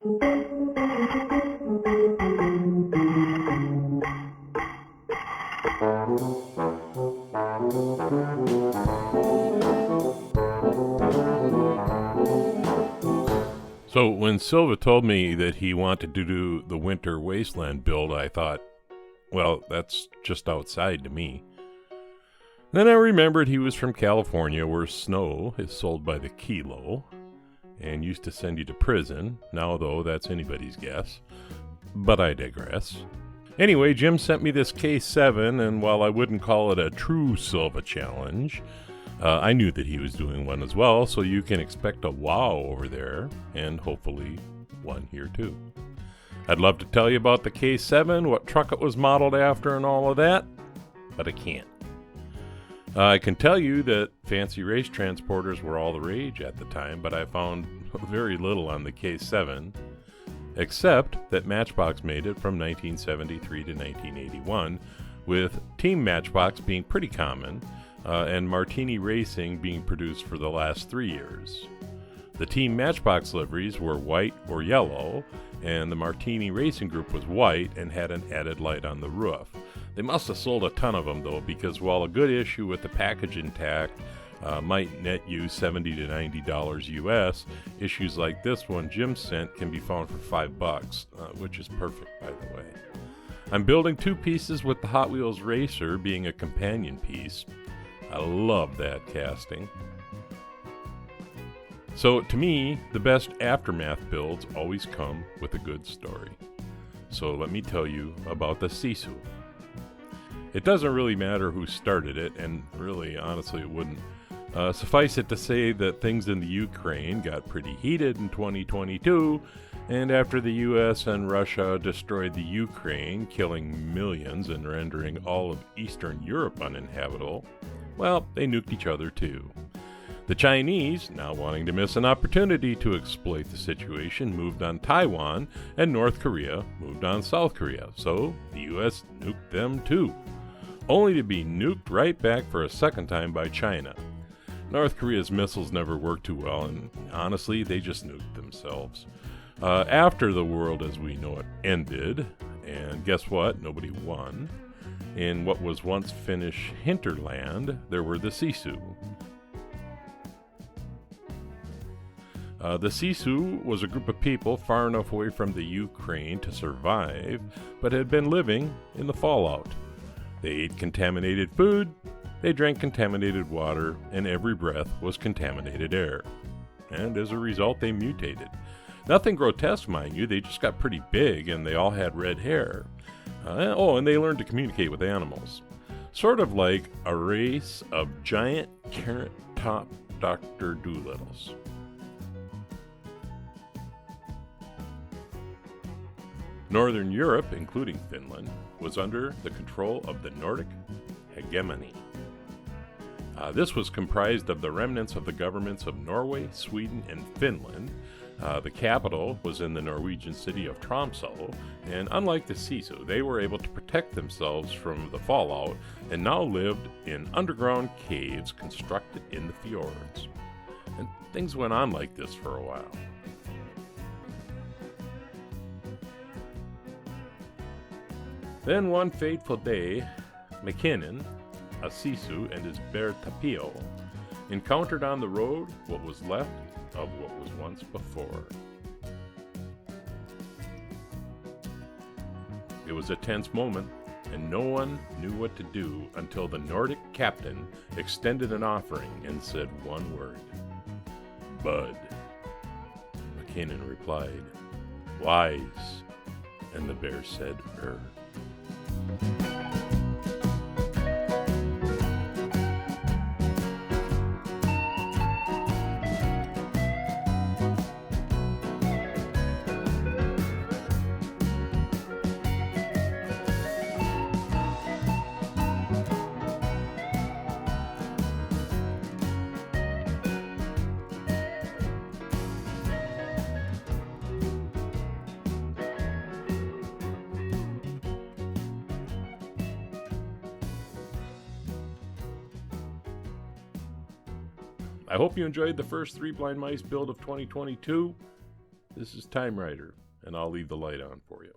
So when Silva told me that he wanted to do the winter Wasteland build, I thought, well, that's just outside to me. Then I remembered he was from California, where snow is sold by the kilo and used to send you to prison. Now, though, that's anybody's guess. But I digress. Anyway, Jim sent me this K7, and while I wouldn't call it a true Silva challenge, I knew that he was doing one as well, so you can expect a wow over there, and hopefully one here too. I'd love to tell you about the K7, what truck it was modeled after and all of that, but I can't. I can tell you that fancy race transporters were all the rage at the time, but I found very little on the K7, except that Matchbox made it from 1973 to 1981, with Team Matchbox being pretty common, and Martini Racing being produced for the last 3 years. The Team Matchbox liveries were white or yellow, and the Martini Racing Group was white and had an added light on the roof. They must have sold a ton of them, though, because while a good issue with the package intact might net you $70 to $90 US, issues like this one Jim sent can be found for $5, which is perfect, by the way. I'm building 2 pieces with the Hot Wheels Racer being a companion piece. I love that casting. So to me, the best aftermath builds always come with a good story. So let me tell you about the Sisu. It doesn't really matter who started it, and really, honestly, it wouldn't. Suffice it to say that things in the Ukraine got pretty heated in 2022, and after the US and Russia destroyed the Ukraine, killing millions and rendering all of Eastern Europe uninhabitable, well, they nuked each other too. The Chinese, not wanting to miss an opportunity to exploit the situation, moved on Taiwan, and North Korea moved on South Korea, so the US nuked them too, only to be nuked right back for a second time by China. North Korea's missiles never worked too well, and honestly, they just nuked themselves. After the world as we know it ended, and guess what? Nobody won. In what was once Finnish hinterland, there were the Sisu. The Sisu was a group of people far enough away from the Ukraine to survive, but had been living in the fallout. They ate contaminated food, they drank contaminated water, and every breath was contaminated air. And as a result, they mutated. Nothing grotesque, mind you, they just got pretty big and they all had red hair. And they learned to communicate with animals. Sort of like a race of giant carrot-top Dr. Doolittles. Northern Europe, including Finland, was under the control of the Nordic Hegemony. This was comprised of the remnants of the governments of Norway, Sweden, and Finland. The capital was in the Norwegian city of Tromsø, and unlike the Sisu, they were able to protect themselves from the fallout and now lived in underground caves constructed in the fjords. And things went on like this for a while. Then one fateful day, McKinnon, a Sisu, and his bear Tapio encountered on the road what was left of what was once before. It was a tense moment, and no one knew what to do until the Nordic captain extended an offering and said one word. Bud. McKinnon replied, Wise. And the bear said, I hope you enjoyed the first 3 Blind Mice build of 2022. This is Time Rider, and I'll leave the light on for you.